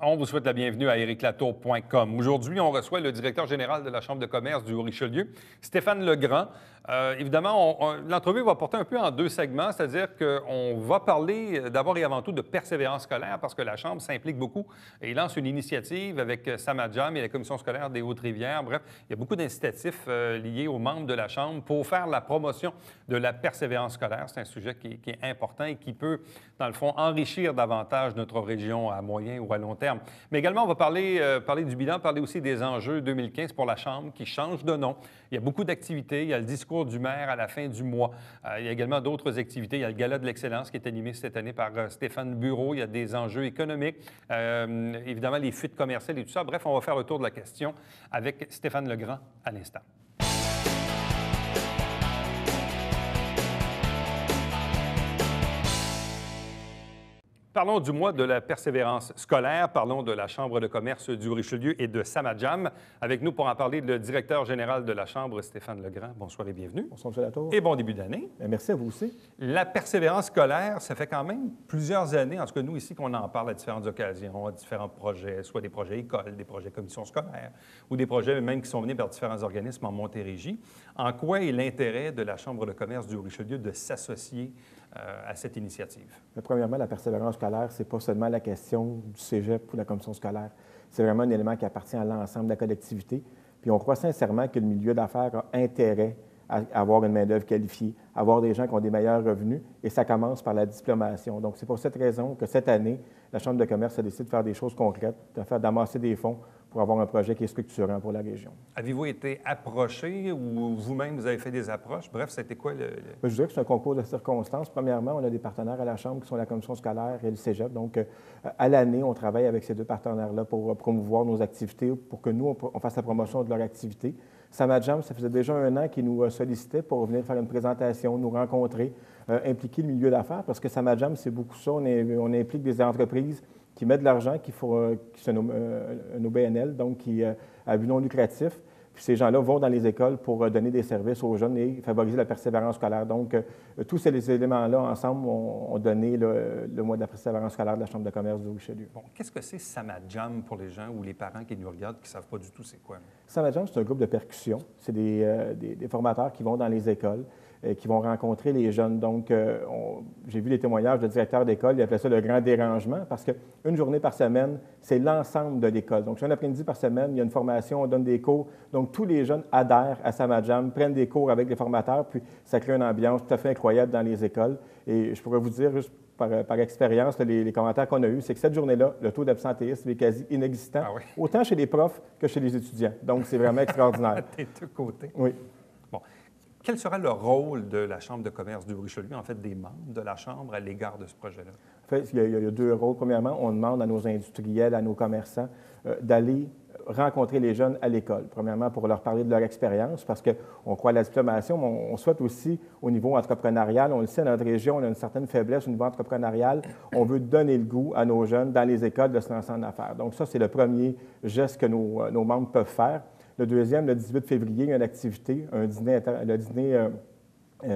On vous souhaite la bienvenue à ériclatour.com. Aujourd'hui, on reçoit le directeur général de la Chambre de commerce du Haut-Richelieu, Stéphane Legrand. Évidemment, l'entrevue va porter un peu en deux segments, c'est-à-dire qu'on va parler d'abord et avant tout de persévérance scolaire parce que la Chambre s'implique beaucoup et lance une initiative avec Samadjam et la Commission scolaire des Hautes-Rivières. Bref, il y a beaucoup d'incitatifs liés aux membres de la Chambre pour faire la promotion de la persévérance scolaire. C'est un sujet qui est important et qui peut, dans le fond, enrichir davantage notre région à moyen ou à long terme. Mais également, on va parler du bilan, parler aussi des enjeux 2015 pour la Chambre qui change de nom. Il y a beaucoup d'activités. Il y a le discours du maire à la fin du mois. Il y a également d'autres activités. Il y a le Gala de l'excellence qui est animé cette année par Stéphane Bureau. Il y a des enjeux économiques, évidemment les fuites commerciales et tout ça. Bref, on va faire le tour de la question avec Stéphane Legrand à l'instant. Parlons du mois de la persévérance scolaire. Parlons de la Chambre de commerce du Richelieu et de Samadjam. Avec nous pour en parler, le directeur général de la Chambre, Stéphane Legrand. Bonsoir et bienvenue. Bonsoir, M. Latour. Et bon début d'année. Merci à vous aussi. La persévérance scolaire, ça fait quand même plusieurs années, en tout cas nous ici, qu'on en parle à différentes occasions, à différents projets, soit des projets écoles, des projets commissions scolaires ou des projets même qui sont menés par différents organismes en Montérégie. En quoi est l'intérêt de la Chambre de commerce du Richelieu de s'associer à cette initiative? Mais premièrement, la persévérance scolaire, ce n'est pas seulement la question du cégep ou de la commission scolaire. C'est vraiment un élément qui appartient à l'ensemble de la collectivité. Puis on croit sincèrement que le milieu d'affaires a intérêt à avoir une main-d'œuvre qualifiée, à avoir des gens qui ont des meilleurs revenus, et ça commence par la diplomation. Donc, c'est pour cette raison que cette année, la Chambre de commerce a décidé de faire des choses concrètes, d'amasser des fonds pour avoir un projet qui est structurant pour la région. Avez-vous été approché ou vous-même, vous avez fait des approches? Bref, c'était quoi le... Je dirais que c'est un concours de circonstances. Premièrement, on a des partenaires à la Chambre qui sont la commission scolaire et le cégep. Donc, à l'année, on travaille avec ces deux partenaires-là pour promouvoir nos activités, pour que nous, on fasse la promotion de leur activité. Samadjam, ça faisait déjà un an qu'ils nous sollicitaient pour venir faire une présentation, nous rencontrer, impliquer le milieu d'affaires, parce que Samadjam, c'est beaucoup ça. On implique des entreprises qui mettent de l'argent, qui sont un OBNL, donc qui à but non lucratif. Puis ces gens-là vont dans les écoles pour donner des services aux jeunes et favoriser la persévérance scolaire. Donc, tous ces éléments-là, ensemble, ont donné le mois de la persévérance scolaire de la Chambre de commerce du Richelieu. Bon, qu'est-ce que c'est Samadjam pour les gens ou les parents qui nous regardent qui ne savent pas du tout c'est quoi? Samadjam, c'est un groupe de percussion. C'est des formateurs qui vont dans les écoles, qui vont rencontrer les jeunes. Donc, j'ai vu les témoignages de directeurs d'école, ils appelaient ça le grand dérangement, parce qu'une journée par semaine, c'est l'ensemble de l'école. Donc, un après-midi par semaine, il y a une formation, on donne des cours. Donc, tous les jeunes adhèrent à Samadjam, prennent des cours avec les formateurs, puis ça crée une ambiance tout à fait incroyable dans les écoles. Et je pourrais vous dire, juste par expérience, les commentaires qu'on a eus, c'est que cette journée-là, le taux d'absentéisme est quasi inexistant, autant chez les profs que chez les étudiants. Donc, c'est vraiment extraordinaire. Des deux côtés. Oui. Bon. Quel sera le rôle de la Chambre de commerce du Richelieu, en fait, des membres de la Chambre à l'égard de ce projet-là? En fait, il y a deux rôles. Premièrement, on demande à nos industriels, à nos commerçants, d'aller rencontrer les jeunes à l'école. Premièrement, pour leur parler de leur expérience, parce qu'on croit à la diplomation, mais on souhaite aussi, au niveau entrepreneurial, on le sait, dans notre région, on a une certaine faiblesse au niveau entrepreneurial. On veut donner le goût à nos jeunes dans les écoles de se lancer en affaires. Donc ça, c'est le premier geste que nos membres peuvent faire. Le deuxième, le 18 février, il y a une activité, le dîner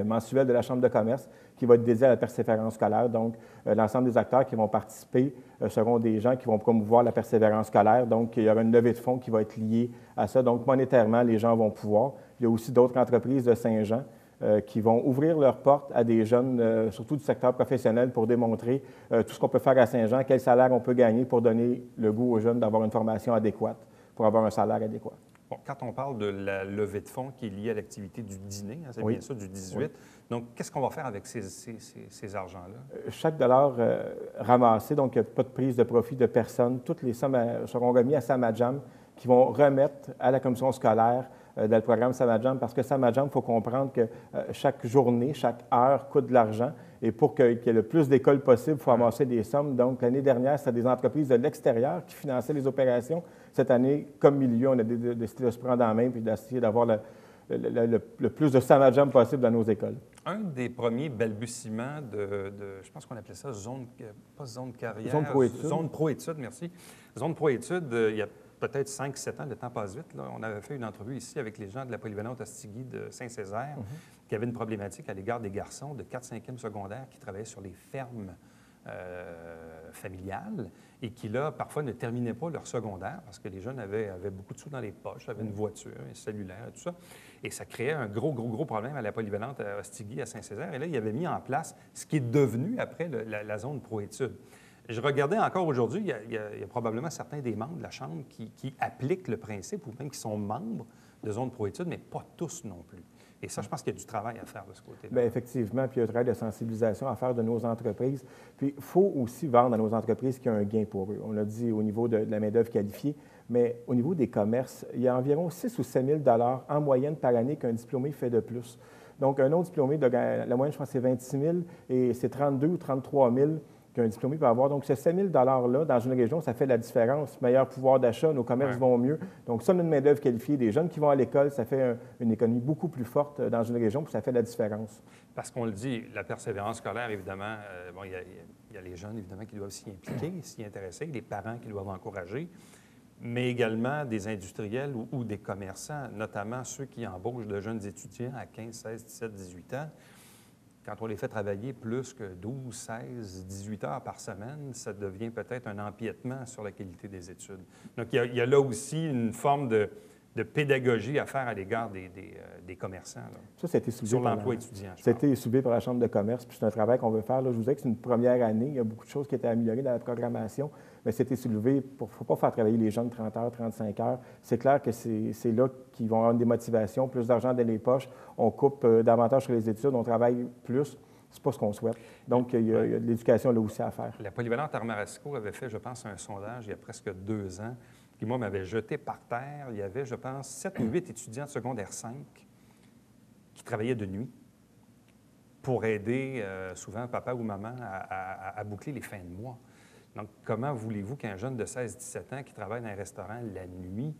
mensuel de la Chambre de commerce qui va être dédié à la persévérance scolaire. Donc, l'ensemble des acteurs qui vont participer seront des gens qui vont promouvoir la persévérance scolaire. Donc, il y aura une levée de fonds qui va être liée à ça. Donc, monétairement, les gens vont pouvoir. Il y a aussi d'autres entreprises de Saint-Jean qui vont ouvrir leurs portes à des jeunes, surtout du secteur professionnel, pour démontrer tout ce qu'on peut faire à Saint-Jean, quel salaire on peut gagner pour donner le goût aux jeunes d'avoir une formation adéquate, pour avoir un salaire adéquat. Bon, quand on parle de la levée de fonds qui est liée à l'activité du dîner, c'est bien ça, du 18. Oui. Donc, qu'est-ce qu'on va faire avec ces argents-là? Chaque dollar ramassé, donc il n'y a pas de prise de profit de personne, toutes les sommes seront remises à Samadjam qui vont remettre à la commission scolaire dans le programme Samadjam, parce que Samadjam, il faut comprendre que chaque journée, chaque heure coûte de l'argent. Et pour qu'il y ait le plus d'écoles possible, il faut amasser des sommes. Donc, l'année dernière, c'était des entreprises de l'extérieur qui finançaient les opérations. Cette année, comme milieu, on a décidé de se prendre en main et d'essayer d'avoir le plus de Samadjam possible dans nos écoles. Un des premiers balbutiements je pense qu'on appelait ça pas zone carrière. Zone pro-études. Zone pro-études, merci. Zone pro-études, il y a peut-être 5-7 ans, le temps passe vite. Là. On avait fait une entrevue ici avec les gens de la polyvalente Astigui de Saint-Césaire qui avaient une problématique à l'égard des garçons de 4-5e secondaire qui travaillaient sur les fermes familiales et qui, là, parfois ne terminaient pas leur secondaire parce que les jeunes avaient beaucoup de sous dans les poches, avaient une voiture, un cellulaire et tout ça. Et ça créait un gros problème à la polyvalente à Ostigui, à Saint-Césaire. Et là, il avait mis en place ce qui est devenu après la zone pro-études. Je regardais encore aujourd'hui, il y a probablement certains des membres de la Chambre qui appliquent le principe ou même qui sont membres de zone pro-études, mais pas tous non plus. Et ça, je pense qu'il y a du travail à faire de ce côté-là. Bien, effectivement, puis il y a un travail de sensibilisation à faire de nos entreprises. Puis il faut aussi vendre à nos entreprises qu'il y a un gain pour eux. On l'a dit au niveau de la main-d'œuvre qualifiée, mais au niveau des commerces, il y a environ 6 ou 7 000 en moyenne par année qu'un diplômé fait de plus. Donc, un autre diplômé, la moyenne, je pense, c'est 26 000 et c'est 32 ou 33 000 qu'un diplômé peut avoir. Donc, ce 7 000 $-là, dans une région, ça fait la différence. Meilleur pouvoir d'achat, nos commerces vont mieux. Donc, ça, une main-d'œuvre qualifiée, des jeunes qui vont à l'école, ça fait une économie beaucoup plus forte dans une région, puis ça fait la différence. Parce qu'on le dit, la persévérance scolaire, évidemment, il y a les jeunes, évidemment, qui doivent s'y impliquer, s'y intéresser, les parents qui doivent encourager, mais également des industriels ou des commerçants, notamment ceux qui embauchent de jeunes étudiants à 15, 16, 17, 18 ans. Quand on les fait travailler plus que 12, 16, 18 heures par semaine, ça devient peut-être un empiètement sur la qualité des études. Donc, il y a là aussi une forme de pédagogie à faire à l'égard des commerçants. Là, ça a été soulevé sur l'emploi étudiant. Ça a été soulevé par la Chambre de commerce, puis c'est un travail qu'on veut faire. Là, je vous disais que c'est une première année. Il y a beaucoup de choses qui étaient améliorées dans la programmation, mais c'était soulevé. Il ne faut pas faire travailler les jeunes 30 heures, 35 heures. C'est clair que c'est là qu'ils vont avoir une démotivation, plus d'argent dans les poches. On coupe davantage sur les études, on travaille plus. C'est pas ce qu'on souhaite. Donc, il y a de l'éducation là aussi à faire. La polyvalente Armarasco avait fait, je pense, un sondage il y a presque 2 ans qui, moi, m'avait jeté par terre. Il y avait, je pense, 7 ou 8 étudiants de secondaire 5 qui travaillaient de nuit pour aider souvent papa ou maman à boucler les fins de mois. Donc, comment voulez-vous qu'un jeune de 16-17 ans qui travaille dans un restaurant la nuit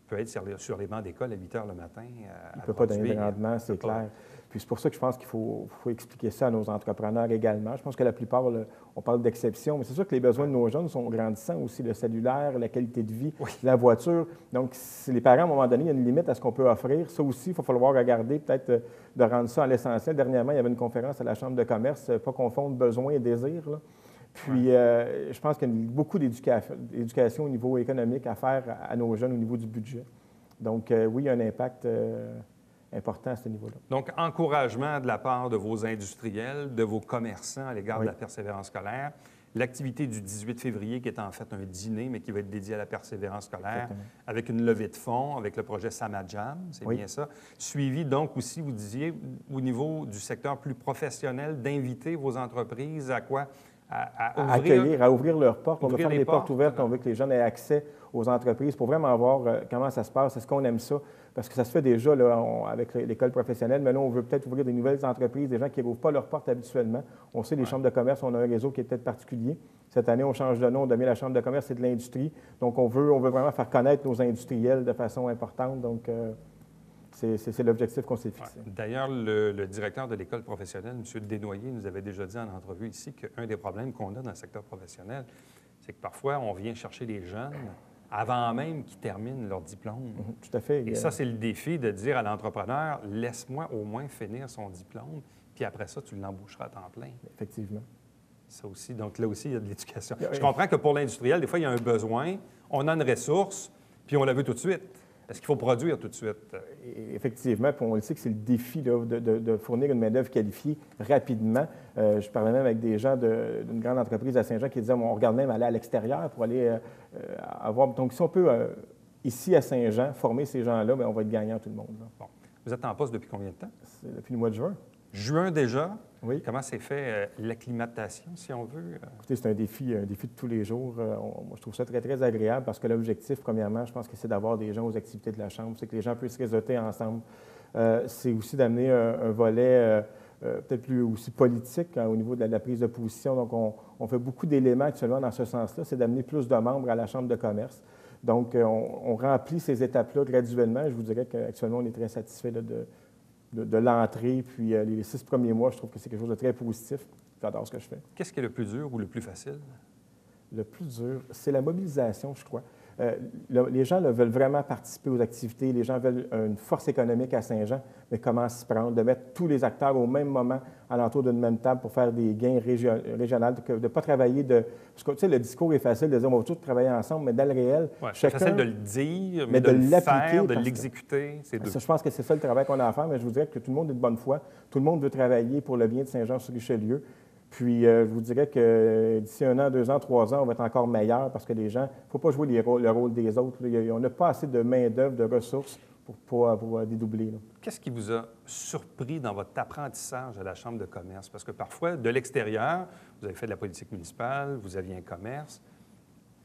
peut être sur les bancs d'école à 8 heures le matin? Il ne peut pas donner de rendement, c'est clair. Puis c'est pour ça que je pense qu'il faut expliquer ça à nos entrepreneurs également. Je pense que la plupart, on parle d'exception, mais c'est sûr que les besoins de nos jeunes sont grandissants aussi. Le cellulaire, la qualité de vie, la voiture. Donc, si les parents, à un moment donné, il y a une limite à ce qu'on peut offrir. Ça aussi, il va falloir regarder, peut-être de rendre ça à l'essentiel. Dernièrement, il y avait une conférence à la Chambre de commerce, pas confondre besoin et désir, là. Puis, je pense qu'il y a beaucoup d'éducation au niveau économique à faire à nos jeunes au niveau du budget. Donc, oui, il y a un impact important à ce niveau-là. Donc, encouragement de la part de vos industriels, de vos commerçants à l'égard de la persévérance scolaire. L'activité du 18 février, qui est en fait un dîner, mais qui va être dédié à la persévérance scolaire, avec une levée de fonds, avec le projet Samajam, c'est bien ça. Suivi donc aussi, vous disiez, au niveau du secteur plus professionnel, d'inviter vos entreprises à quoi? À accueillir, à ouvrir leurs portes. On veut faire des portes ouvertes, on veut que les jeunes aient accès aux entreprises pour vraiment voir comment ça se passe, est-ce qu'on aime ça? Parce que ça se fait déjà là, avec l'école professionnelle, mais là, on veut peut-être ouvrir des nouvelles entreprises, des gens qui n'ouvrent pas leurs portes habituellement. On sait, les chambres de commerce, on a un réseau qui est peut-être particulier. Cette année, on change de nom, on devient la Chambre de commerce et de l'industrie. Donc, on veut vraiment faire connaître nos industriels de façon importante. Donc, c'est l'objectif qu'on s'est fixé. D'ailleurs, le directeur de l'école professionnelle, M. Desnoyers, nous avait déjà dit en entrevue ici qu'un des problèmes qu'on a dans le secteur professionnel, c'est que parfois, on vient chercher les jeunes avant même qu'ils terminent leur diplôme. Tout à fait. Et ça, c'est le défi de dire à l'entrepreneur, laisse-moi au moins finir son diplôme, puis après ça, tu l'embaucheras à temps plein. Effectivement. Ça aussi, donc là aussi, il y a de l'éducation. Je comprends que pour l'industriel, des fois, il y a un besoin, on a une ressource, puis on la veut tout de suite. Est-ce qu'il faut produire tout de suite? Effectivement, puis on le sait que c'est le défi là, de fournir une main-d'œuvre qualifiée rapidement. Je parlais même avec des gens d'une grande entreprise à Saint-Jean qui disaient on regarde même aller à l'extérieur pour aller avoir. Donc, si on peut, ici à Saint-Jean, former ces gens-là, bien, on va être gagnant tout le monde. Là. Bon. Vous êtes en poste depuis combien de temps? Depuis le mois de juin. Juin déjà? Oui. Comment s'est fait l'acclimatation, si on veut? Écoutez, c'est un défi de tous les jours. Moi, je trouve ça très, très agréable parce que l'objectif, premièrement, je pense que c'est d'avoir des gens aux activités de la Chambre, c'est que les gens puissent réseauter ensemble. C'est aussi d'amener un volet peut-être plus aussi politique au niveau de la prise de position. Donc, on fait beaucoup d'éléments actuellement dans ce sens-là. C'est d'amener plus de membres à la Chambre de commerce. Donc, on remplit ces étapes-là graduellement. Je vous dirais qu'actuellement, on est très satisfait là, de l'entrée. Puis les 6 premiers mois, je trouve que c'est quelque chose de très positif. J'adore ce que je fais. Qu'est-ce qui est le plus dur ou le plus facile? Le plus dur, c'est la mobilisation, je crois. Les gens veulent vraiment participer aux activités, les gens veulent une force économique à Saint-Jean, mais comment s'y prendre, de mettre tous les acteurs au même moment alentour d'une même table pour faire des gains régionaux, de ne pas travailler de... Parce que, tu sais, le discours est facile de dire on va tous travailler ensemble, mais dans le réel, c'est facile de le dire, mais de le l'appliquer, faire, de l'exécuter, c'est deux. Je pense que c'est ça le travail qu'on a à faire, mais je vous dirais que tout le monde est de bonne foi, tout le monde veut travailler pour le bien de Saint-Jean-sur-Richelieu. Puis, je vous dirais que d'ici 1 an, 2 ans, 3 ans, on va être encore meilleur parce que les gens, il ne faut pas jouer le rôle des autres. On n'a pas assez de main-d'œuvre, de ressources pour dédoubler. Qu'est-ce qui vous a surpris dans votre apprentissage à la Chambre de commerce? Parce que parfois, de l'extérieur, vous avez fait de la politique municipale, vous aviez un commerce,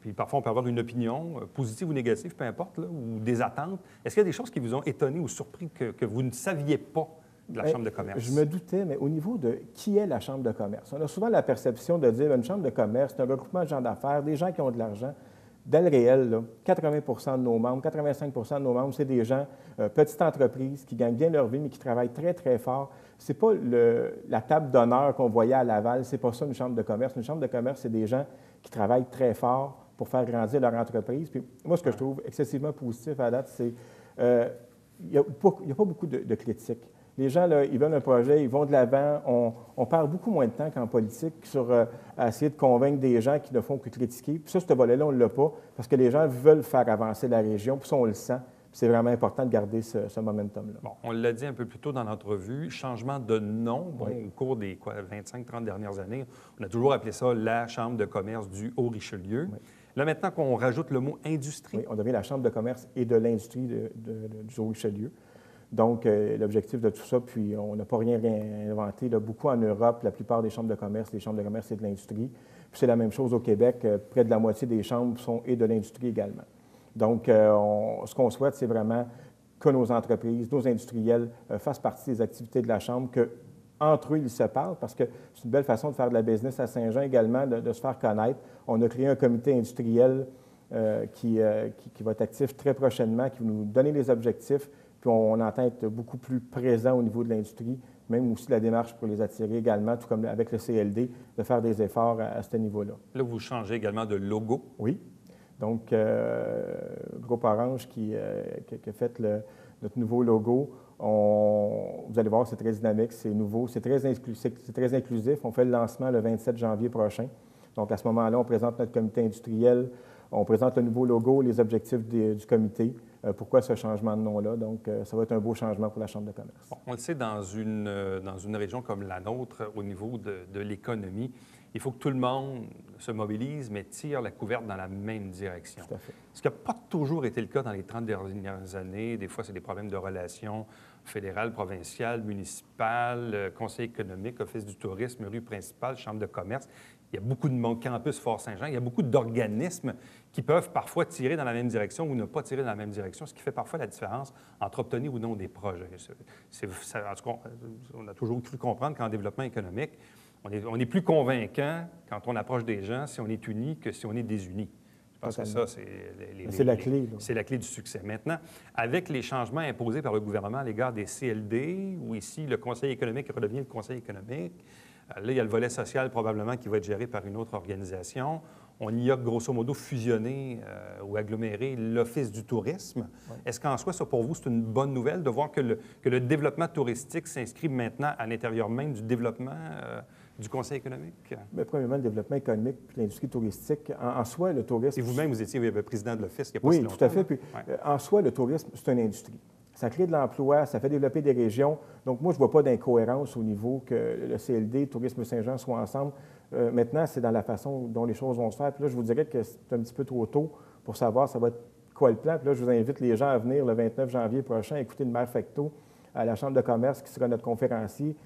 puis parfois, on peut avoir une opinion, positive ou négative, peu importe, là, ou des attentes. Est-ce qu'il y a des choses qui vous ont étonné ou surpris que vous ne saviez pas de la Chambre de commerce? Je me doutais, mais au niveau de qui est la Chambre de commerce, on a souvent la perception de dire une Chambre de commerce, c'est un regroupement de gens d'affaires, des gens qui ont de l'argent. Dans le réel, là, 80 de nos membres, 85 de nos membres, c'est des gens, petites entreprises, qui gagnent bien leur vie, mais qui travaillent très, très fort. Ce n'est pas la table d'honneur qu'on voyait à Laval, c'est pas ça une Chambre de commerce. Une Chambre de commerce, c'est des gens qui travaillent très fort pour faire grandir leur entreprise. Puis moi, ce que je trouve excessivement positif à date, c'est qu'il n'y a pas beaucoup de critiques. Les gens, là, ils veulent un projet, ils vont de l'avant. On perd beaucoup moins de temps qu'en politique à essayer de convaincre des gens qui ne font que critiquer. Puis ça, ce volet-là, on ne l'a pas parce que les gens veulent faire avancer la région. Puis ça, on le sent. C'est vraiment important de garder ce momentum-là. Bon, on l'a dit un peu plus tôt dans l'entrevue, changement de nom. Bon, au cours des 25-30 dernières années, on a toujours appelé ça la Chambre de commerce du Haut-Richelieu. Oui. Là, maintenant qu'on rajoute le mot industrie... Oui, on devient la Chambre de commerce et de l'industrie du Haut-Richelieu. Donc, l'objectif de tout ça, puis on n'a pas rien réinventé. Là, beaucoup en Europe, la plupart des chambres de commerce et de l'industrie. Puis c'est la même chose au Québec. Près de la moitié des chambres sont et de l'industrie également. Donc, ce qu'on souhaite, c'est vraiment que nos entreprises, nos industriels fassent partie des activités de la Chambre, qu'entre eux, ils se parlent, parce que c'est une belle façon de faire de la business à Saint-Jean également, de se faire connaître. On a créé un comité industriel qui va être actif très prochainement, qui va nous donner les objectifs. Puis on entend être beaucoup plus présent au niveau de l'industrie, même aussi la démarche pour les attirer également, tout comme avec le CLD, de faire des efforts à ce niveau-là. Là, vous changez également de logo. Oui. Donc, Groupe Orange qui a fait notre nouveau logo, vous allez voir, c'est très dynamique, c'est nouveau, c'est très inclusif. On fait le lancement le 27 janvier prochain. Donc, à ce moment-là, on présente notre comité industriel, on présente le nouveau logo, les objectifs du comité. Pourquoi ce changement de nom-là? Donc, ça va être un beau changement pour la Chambre de commerce. Bon, on le sait, dans une région comme la nôtre, au niveau de l'économie, il faut que tout le monde se mobilise, mais tire la couverte dans la même direction. Tout à fait. Ce qui n'a pas toujours été le cas dans les 30 dernières années. Des fois, c'est des problèmes de relations fédérales, provinciales, municipales, conseil économique, office du tourisme, rue principale, chambre de commerce. Il y a beaucoup de monde, Campus Fort-Saint-Jean, il y a beaucoup d'organismes qui peuvent parfois tirer dans la même direction ou ne pas tirer dans la même direction, ce qui fait parfois la différence entre obtenir ou non des projets. En tout cas, on a toujours cru comprendre qu'en développement économique, on est plus convaincant quand on approche des gens si on est unis que si on est désunis. Je pense que ça, c'est la clé. C'est la clé du succès. Maintenant, avec les changements imposés par le gouvernement à l'égard des CLD, ou ici, le Conseil économique redevient le Conseil économique, là, il y a le volet social probablement qui va être géré par une autre organisation. On y a grosso modo fusionné ou aggloméré l'Office du tourisme. Oui. Est-ce qu'en soi, ça pour vous, c'est une bonne nouvelle de voir que le développement touristique s'inscrit maintenant à l'intérieur même du développement du Conseil économique? Bien, premièrement, le développement économique puis l'industrie touristique, en soi, le tourisme... Et vous-même, vous étiez président de l'Office il n'y a pas si longtemps. Oui, tout à fait. Puis, en soi, le tourisme, c'est une industrie. Ça crée de l'emploi, ça fait développer des régions. Donc, moi, je ne vois pas d'incohérence au niveau que le CLD, Tourisme Saint-Jean soient ensemble. Maintenant, c'est dans la façon dont les choses vont se faire. Puis là, je vous dirais que c'est un petit peu trop tôt pour savoir ça va être quoi le plan. Puis là, je vous invite les gens à venir le 29 janvier prochain écouter le maire Fecteau à la Chambre de commerce, qui sera notre conférencier,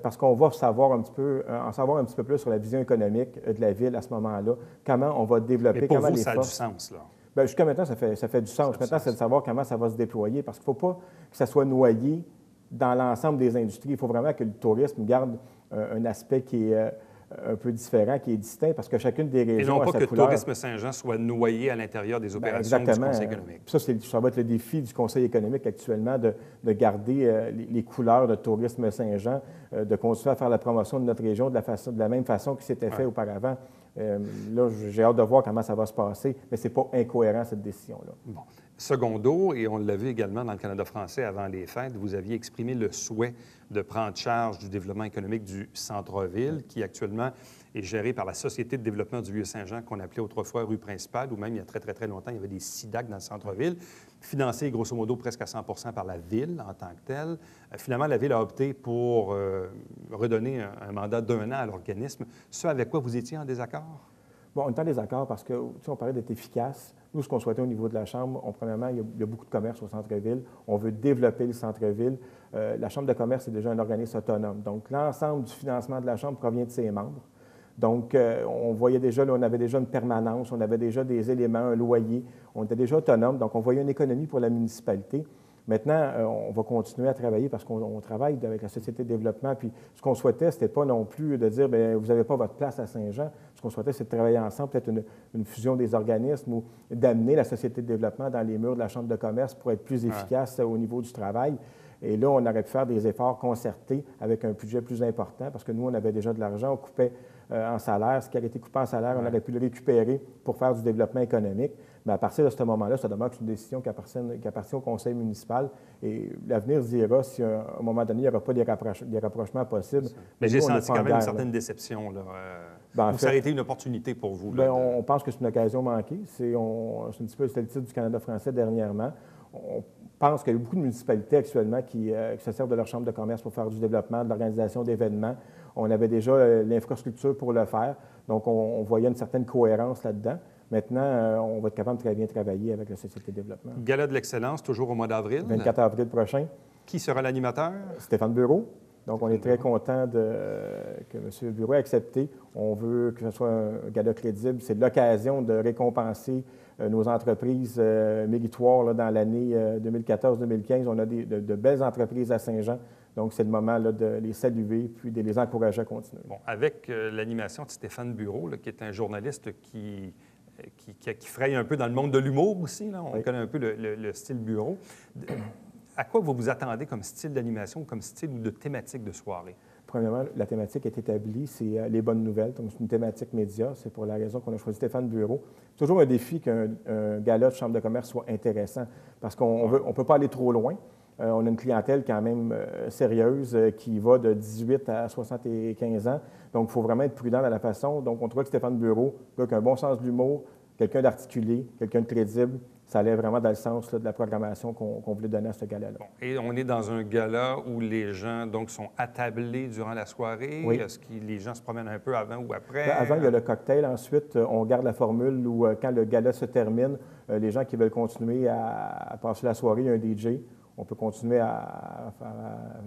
parce qu'on va en savoir un petit peu plus sur la vision économique de la ville à ce moment-là, comment on va développer, mais pour comment vous, les ça forces... a du sens, là. Bien, jusqu'à maintenant, ça fait du sens. Maintenant, c'est de savoir comment ça va se déployer, parce qu'il ne faut pas que ça soit noyé dans l'ensemble des industries. Il faut vraiment que le tourisme garde un aspect qui est un peu différent, qui est distinct, parce que chacune des régions a sa couleur. Et non pas que Tourisme Saint-Jean soit noyé à l'intérieur des opérations du Conseil économique. Ça va être le défi du Conseil économique actuellement, de garder les couleurs de Tourisme Saint-Jean, de continuer à faire la promotion de notre région de la même façon que c'était fait auparavant. Là, j'ai hâte de voir comment ça va se passer, mais ce n'est pas incohérent, cette décision-là. Bon. Secondo, et on l'a vu également dans le Canada français avant les fêtes, vous aviez exprimé le souhait de prendre charge du développement économique du centre-ville, qui actuellement est géré par la Société de développement du Vieux-Saint-Jean, qu'on appelait autrefois rue Principale, ou même il y a très, très, très longtemps, il y avait des SIDAC dans le centre-ville, financé grosso modo presque à 100 par la Ville en tant que telle. Finalement, la Ville a opté pour redonner un mandat d'1 an à l'organisme, ce avec quoi vous étiez en désaccord? Bon, on est en désaccord parce que, tu sais, on parlait d'être efficace. Nous, ce qu'on souhaitait au niveau de la Chambre, premièrement, il y a beaucoup de commerce au centre-ville. On veut développer le centre-ville. La Chambre de commerce est déjà un organisme autonome. Donc, l'ensemble du financement de la Chambre provient de ses membres. Donc, on voyait déjà, là, on avait déjà une permanence, on avait déjà des éléments, un loyer. On était déjà autonome. Donc, on voyait une économie pour la municipalité. Maintenant, on va continuer à travailler parce qu'on travaille avec la Société de développement. Puis, ce qu'on souhaitait, ce n'était pas non plus de dire, bien, vous n'avez pas votre place à Saint-Jean. Ce qu'on souhaitait, c'est de travailler ensemble, peut-être une fusion des organismes ou d'amener la Société de développement dans les murs de la Chambre de commerce pour être plus efficace au niveau du travail. Et là, on aurait pu faire des efforts concertés avec un budget plus important parce que nous, on avait déjà de l'argent, on coupait en salaire. Ce qui avait été coupé en salaire, on aurait pu le récupérer pour faire du développement économique. Mais à partir de ce moment-là, ça demeure une décision qui appartient au conseil municipal. Et l'avenir dira si, à un moment donné, il n'y aura pas des rapprochements possibles. Mais j'ai senti quand même une certaine déception. Là. Ça aurait été une opportunité pour vous. Là, on pense que c'est une occasion manquée. C'est un petit peu le titre du Canada français dernièrement. On pense qu'il y a beaucoup de municipalités actuellement qui se servent de leur chambre de commerce pour faire du développement, de l'organisation d'événements. On avait déjà l'infrastructure pour le faire. Donc, on voyait une certaine cohérence là-dedans. Maintenant, on va être capable de très bien travailler avec la Société de développement. Gala de l'excellence, toujours au mois d'avril. 24 avril prochain. Qui sera l'animateur? Stéphane Bureau. Donc, on est très content que M. Bureau ait accepté. On veut que ce soit un gala crédible. C'est l'occasion de récompenser nos entreprises méritoires là, dans l'année 2014-2015. On a de belles entreprises à Saint-Jean. Donc, c'est le moment là, de les saluer puis de les encourager à continuer. Bon, avec l'animation de Stéphane Bureau, là, qui est un journaliste qui fraye un peu dans le monde de l'humour aussi, là. On connaît un peu le style Bureau. À quoi vous vous attendez comme style d'animation, comme style ou de thématique de soirée? Premièrement, la thématique est établie, c'est les bonnes nouvelles. Donc, c'est une thématique média. C'est pour la raison qu'on a choisi Stéphane Bureau. C'est toujours un défi qu'un gala de chambre de commerce soit intéressant parce qu'on ne peut pas aller trop loin. On a une clientèle quand même sérieuse qui va de 18 à 75 ans. Donc, il faut vraiment être prudent dans la façon. Donc, on trouve que Stéphane Bureau, qui a un bon sens de l'humour, quelqu'un d'articulé, quelqu'un de crédible, ça allait vraiment dans le sens là, de la programmation qu'on voulait donner à ce gala-là. Bon. Et on est dans un gala où les gens donc, sont attablés durant la soirée. Oui. Est-ce que les gens se promènent un peu avant ou après? Bien, avant, il y a le cocktail. Ensuite, on garde la formule où, quand le gala se termine, les gens qui veulent continuer à passer la soirée, il y a un DJ. On peut continuer à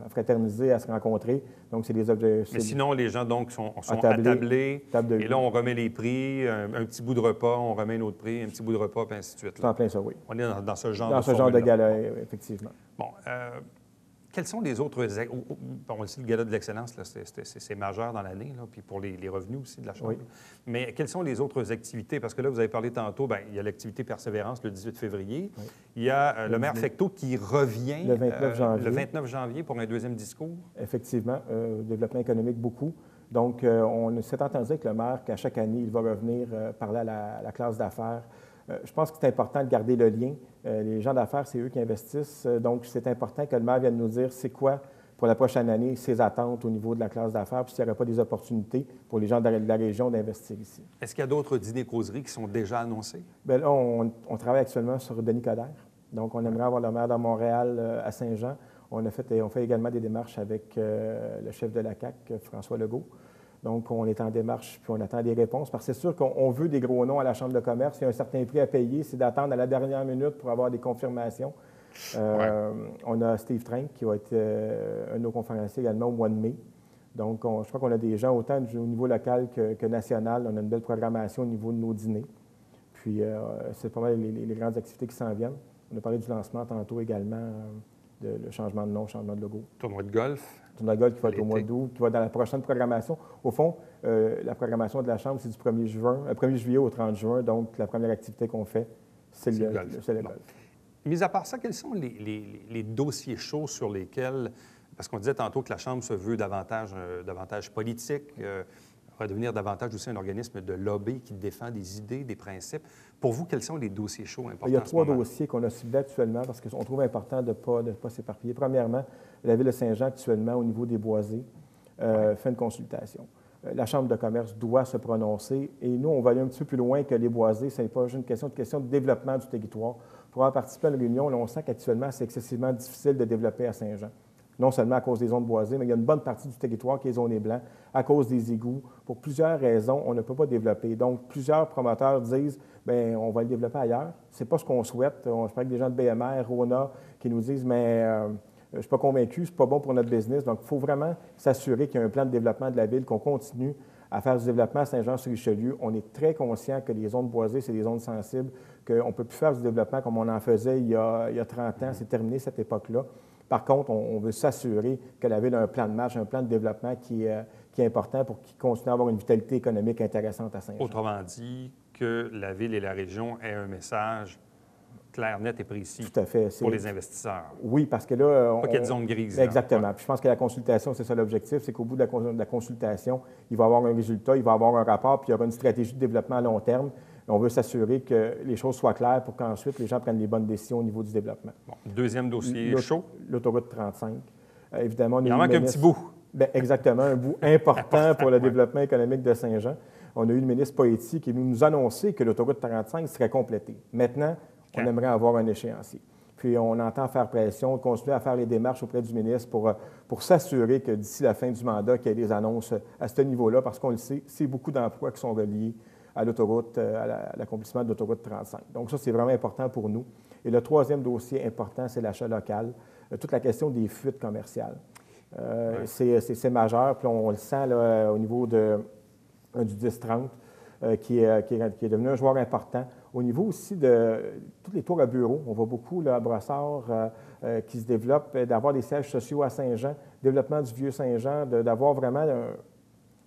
fraterniser, à se rencontrer. Donc, c'est des objets. Mais sinon, les gens donc sont attablés. Et là, on remet les prix, un petit bout de repas, on remet un autre prix, un petit bout de repas, puis ainsi de suite. C'est en plein ça, oui. On est dans ce genre dans de ce genre de gala, effectivement. Bon. Quels sont les autres... on le sait, le gala de l'excellence, c'est majeur dans l'année, puis pour les revenus aussi de la Chambre. Oui. Mais quelles sont les autres activités? Parce que là, vous avez parlé tantôt, bien, il y a l'activité Persévérance le 18 février. Oui. Il y a le maire Fecteau qui revient le 29 janvier pour un deuxième discours. Effectivement, développement économique beaucoup. Donc, on s'est entendu avec le maire qu'à chaque année, il va revenir parler à la classe d'affaires. Je pense que c'est important de garder le lien. Les gens d'affaires, c'est eux qui investissent. Donc, c'est important que le maire vienne nous dire c'est quoi, pour la prochaine année, ses attentes au niveau de la classe d'affaires, puis s'il n'y aurait pas des opportunités pour les gens de la région d'investir ici. Est-ce qu'il y a d'autres dîners-causeries qui sont déjà annoncés? Bien là, on travaille actuellement sur Denis Coderre. Donc, on aimerait avoir le maire de Montréal à Saint-Jean. On fait également des démarches avec le chef de la CAQ, François Legault. Donc, on est en démarche, puis on attend des réponses, parce que c'est sûr qu'on veut des gros noms à la Chambre de commerce. Il y a un certain prix à payer, c'est d'attendre à la dernière minute pour avoir des confirmations. On a Steve Trank, qui va être un de nos conférenciers également au mois de mai. Donc, je crois qu'on a des gens autant au niveau local que national. On a une belle programmation au niveau de nos dîners. Puis, c'est pas mal les grandes activités qui s'en viennent. On a parlé du lancement tantôt également, le changement de nom, changement de logo. Tournoi de golf. Tournoi de golf qui va être au mois d'août, qui va être dans la prochaine programmation. Au fond, la programmation de la Chambre, c'est du 1er juillet au 30 juin. Donc, la première activité qu'on fait, c'est le golf. Mis à part ça, quels sont les dossiers chauds sur lesquels, parce qu'on disait tantôt que la Chambre se veut davantage politique, pourrait devenir davantage aussi un organisme de lobby qui défend des idées, des principes. Pour vous, quels sont les dossiers chauds importants? Il y a 3 dossiers qu'on a ciblés actuellement parce qu'on trouve important de ne pas s'éparpiller. Premièrement, la Ville de Saint-Jean, actuellement, au niveau des boisés, fait une consultation. La Chambre de commerce doit se prononcer et nous, on va aller un petit peu plus loin que les boisés. Ce n'est pas juste une question de développement du territoire. Pour avoir participé à une réunion, là, on sent qu'actuellement, c'est excessivement difficile de développer à Saint-Jean. Non seulement à cause des zones boisées, mais il y a une bonne partie du territoire qui est zoné blanc, à cause des égouts. Pour plusieurs raisons, on ne peut pas développer. Donc, plusieurs promoteurs disent, bien, on va le développer ailleurs. Ce n'est pas ce qu'on souhaite. Je parle avec des gens de BMR, RONA, qui nous disent, mais je ne suis pas convaincu, ce n'est pas bon pour notre business. Donc, il faut vraiment s'assurer qu'il y a un plan de développement de la ville, qu'on continue à faire du développement à Saint-Jean-sur-Richelieu. On est très conscient que les zones boisées, c'est des zones sensibles, qu'on ne peut plus faire du développement comme on en faisait il y a 30 ans. C'est terminé cette époque-là. Par contre, on veut s'assurer que la Ville a un plan de marche, un plan de développement qui est important pour qu'il continue à avoir une vitalité économique intéressante à Saint-Jean. Autrement dit, que la Ville et la région aient un message clair, net et précis. Tout à fait. Pour les investisseurs. Oui, parce que là... Pas qu'il y ait de zone grise. Exactement. Puis je pense que la consultation, c'est ça l'objectif, c'est qu'au bout de la consultation, il va y avoir un résultat, il va y avoir un rapport, puis il y aura une stratégie de développement à long terme. On veut s'assurer que les choses soient claires pour qu'ensuite les gens prennent les bonnes décisions au niveau du développement. Bon. Deuxième dossier chaud. L'autoroute 35. Évidemment, il en manque un petit bout. Bien, exactement, un bout important pour le développement économique de Saint-Jean. On a eu le ministre Poetti qui nous annonçait que l'autoroute 35 serait complétée. Maintenant, on aimerait avoir un échéancier. Puis on entend faire pression, continuer à faire les démarches auprès du ministre pour s'assurer que d'ici la fin du mandat, qu'il y ait des annonces à ce niveau-là, parce qu'on le sait, c'est beaucoup d'emplois qui sont reliés à l'autoroute, à l'accomplissement de l'autoroute 35. Donc ça, c'est vraiment important pour nous. Et le troisième dossier important, c'est l'achat local, toute la question des fuites commerciales. C'est majeur, puis on le sent là, au niveau du 10-30, qui est devenu un joueur important. Au niveau aussi de tous les tours à bureaux, on voit beaucoup là, à Brossard qui se développent, d'avoir des sièges sociaux à Saint-Jean, développement du Vieux-Saint-Jean, d'avoir vraiment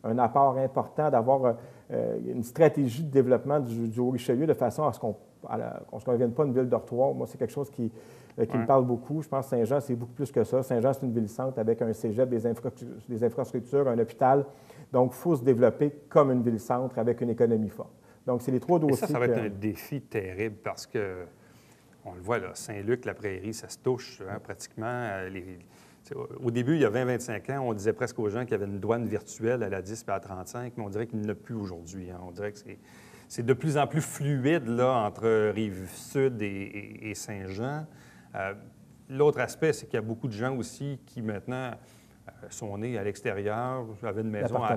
un apport important, d'avoir une stratégie de développement du Haut-Richelieu de façon à ce qu'on ne devienne pas une ville dortoir. Moi, c'est quelque chose qui me parle beaucoup. Je pense que Saint-Jean, c'est beaucoup plus que ça. Saint-Jean, c'est une ville-centre avec un cégep, des infrastructures, un hôpital. Donc, il faut se développer comme une ville-centre avec une économie forte. Donc, c'est les 3 dossiers. Ça va être un défi terrible parce que, on le voit, là, Saint-Luc, la Prairie, ça se touche pratiquement. Au début, il y a 20-25 ans, on disait presque aux gens qu'il y avait une douane virtuelle à la 10 et à la 35, mais on dirait qu'il n'y en a plus aujourd'hui. On dirait que c'est de plus en plus fluide là, entre Rive-Sud et Saint-Jean. L'autre aspect, c'est qu'il y a beaucoup de gens aussi qui, maintenant, sont nés à l'extérieur, avaient une maison à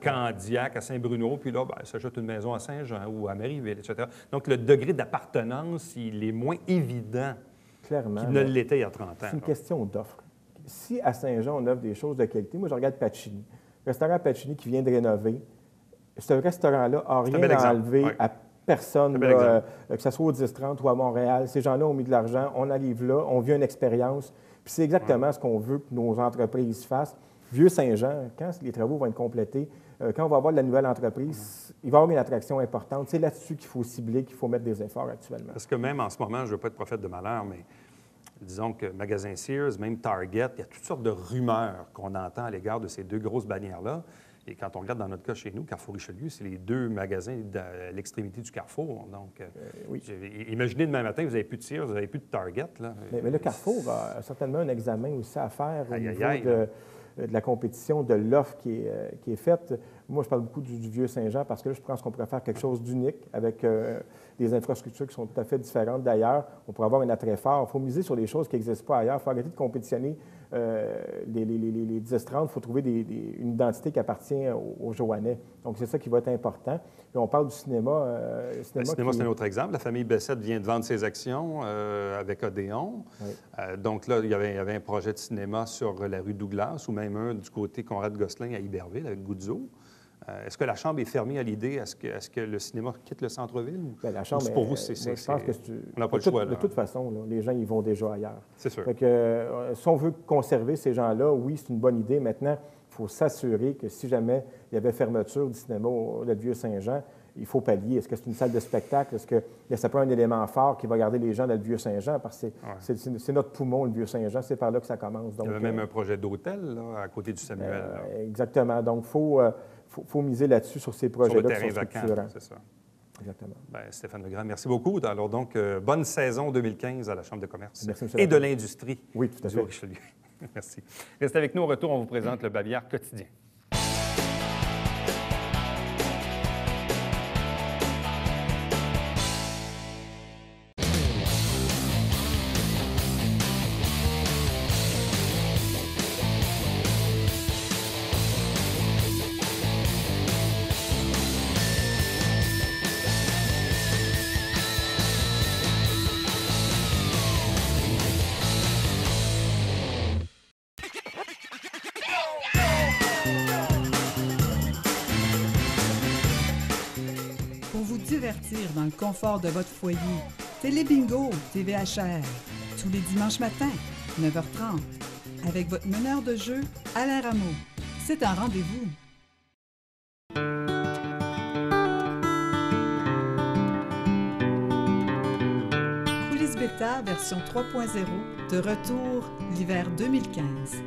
Candiac, à Saint-Bruno, puis là, ils s'achètent une maison à Saint-Jean ou à Marieville, etc. Donc, le degré d'appartenance, il est moins évident qu'il ne l'était il y a 30 ans. C'est une question d'offre. Si à Saint-Jean, on offre des choses de qualité, moi, je regarde Pacini. Le restaurant Pacini qui vient de rénover, ce restaurant-là n'a rien à enlever à personne, là, que ce soit au 10-30 ou à Montréal. Ces gens-là ont mis de l'argent, on arrive là, on vit une expérience. Puis c'est exactement ce qu'on veut que nos entreprises fassent. Vieux-Saint-Jean, quand les travaux vont être complétés, quand on va avoir de la nouvelle entreprise, il va y avoir une attraction importante. C'est là-dessus qu'il faut cibler, qu'il faut mettre des efforts actuellement. Parce que même en ce moment, je ne veux pas être prophète de malheur, mais disons que Magasin Sears, même Target, il y a toutes sortes de rumeurs qu'on entend à l'égard de ces 2 grosses bannières-là. Et quand on regarde dans notre cas chez nous, Carrefour-Richelieu, c'est les 2 magasins à l'extrémité du Carrefour. Donc, oui. Imaginez demain matin, vous n'avez plus de Sears, vous n'avez plus de Target. Là. Mais le Carrefour a certainement un examen aussi à faire au niveau de la compétition, de l'offre qui est faite. Moi, je parle beaucoup du Vieux-Saint-Jean parce que là, je pense qu'on pourrait faire quelque chose d'unique avec des infrastructures qui sont tout à fait différentes d'ailleurs. On pourrait avoir un attrait fort. Il faut miser sur les choses qui n'existent pas ailleurs. Il faut arrêter de compétitionner les 10-30. Il faut trouver une identité qui appartient aux Joannais. Donc, c'est ça qui va être important. Puis on parle du cinéma. Le cinéma, c'est un autre exemple. La famille Bessette vient de vendre ses actions avec Odéon. Oui. Donc là, il y avait un projet de cinéma sur la rue Douglas ou même un du côté Conrad-Gosselin à Iberville avec Goudzo. Est-ce que la Chambre est fermée à l'idée? Est-ce que le cinéma quitte le centre-ville? Bien, la Chambre, pour vous, c'est... Je pense que on n'a pas le choix. De toute façon, là, les gens, ils vont déjà ailleurs. C'est sûr. Fait que, si on veut conserver ces gens-là, oui, c'est une bonne idée. Maintenant, il faut s'assurer que si jamais il y avait fermeture du cinéma au Vieux-Saint-Jean, il faut pallier. Est-ce que c'est une salle de spectacle? Est-ce que ça peut être un élément fort qui va garder les gens dans le Vieux-Saint-Jean? Parce que c'est notre poumon, le Vieux-Saint-Jean. C'est par là que ça commence. Donc, il y avait même un projet d'hôtel là, à côté du Samuel. Exactement. Donc, il faut miser là-dessus, sur ces projets-là qui sont structurants. C'est ça. Exactement. Bien, Stéphane Legrand, merci beaucoup. Alors donc, bonne saison 2015 à la Chambre de commerce Merci, et de l'industrie oui, tout à fait. du Richelieu. Merci. Restez avec nous. Au retour, on vous présente le Bavière quotidien. Pour vous divertir dans le confort de votre foyer, Télébingo TVHR, tous les dimanches matins, 9h30, avec votre meneur de jeu, Alain Rameau. C'est un rendez-vous. Coulisses Bêta version 3.0, de retour l'hiver 2015.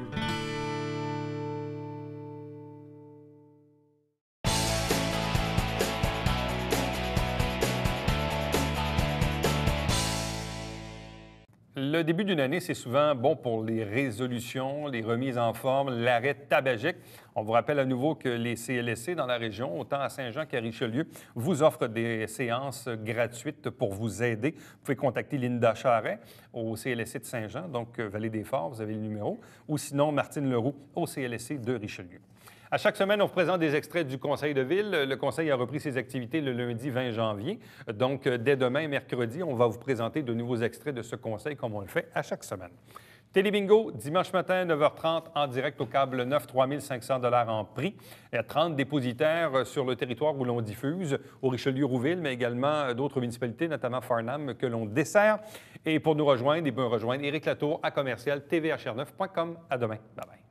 Le début d'une année, c'est souvent bon pour les résolutions, les remises en forme, l'arrêt tabagique. On vous rappelle à nouveau que les CLSC dans la région, autant à Saint-Jean qu'à Richelieu, vous offrent des séances gratuites pour vous aider. Vous pouvez contacter Linda Charret au CLSC de Saint-Jean, donc Vallée-des-Forts, vous avez le numéro, ou sinon Martine Leroux au CLSC de Richelieu. À chaque semaine, on vous présente des extraits du Conseil de ville. Le Conseil a repris ses activités le lundi 20 janvier. Donc, dès demain, mercredi, on va vous présenter de nouveaux extraits de ce Conseil, comme on le fait à chaque semaine. Télébingo, dimanche matin, 9h30, en direct au câble 9, 3 500 $ en prix. Il y a 30 dépositaires sur le territoire où l'on diffuse, au Richelieu-Rouville, mais également d'autres municipalités, notamment Farnham, que l'on dessert. Et pour nous rejoindre, Éric Latour à commercial tvhr9.com. À demain. Bye-bye.